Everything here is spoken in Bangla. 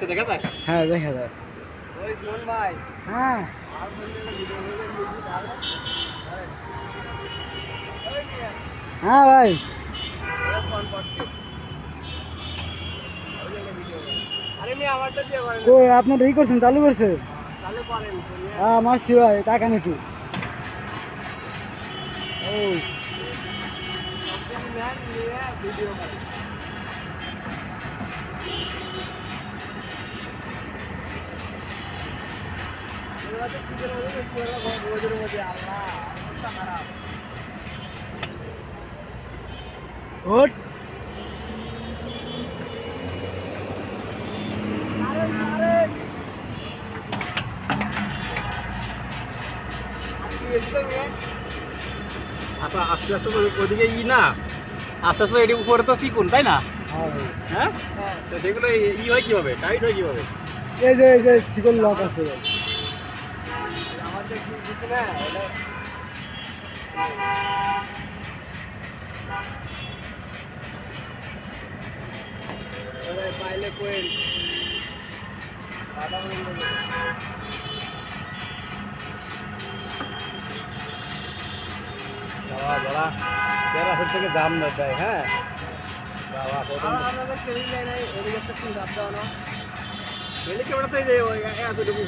আজকে দেখা যায়? হ্যাঁ দেখা যায়। ওই শুনুন ভাই, হ্যাঁ হ্যাঁ ভাই, আরে মেয়ে আমারটা দিয়ে করেন, কই আপনার এই করছেন, চালু করছে? চালু করেন। হ্যাঁ মারছি ভাই, টাকা নেটু। ও আপনি নেন, নিয়ে ভিডিও করেন। এবার তো শীতের মধ্যে পুরো রোদের মধ্যে আল্লাহ অবস্থা খারাপ। ওট আচ্ছা আস্তে আস্তে ওদিকে না, আস্তে আস্তে এটি উপরে তো চিকুন তাই না? হ্যাঁ ভাই, হ্যাঁ, তো সেগুলো হয় কিভাবে, টাইট হয় কিভাবে? এই যে সিকল লক আছে ভাই। আমাদের কি কিছু না, পাইলে কোয়েল থেকে দাম দেয়। হ্যাঁ, আমাদের ট্রেনিং নেয় নাই, এদিকে একটা দাম দেওয়ানো হেলিকপ্টারতে যে এতটুকু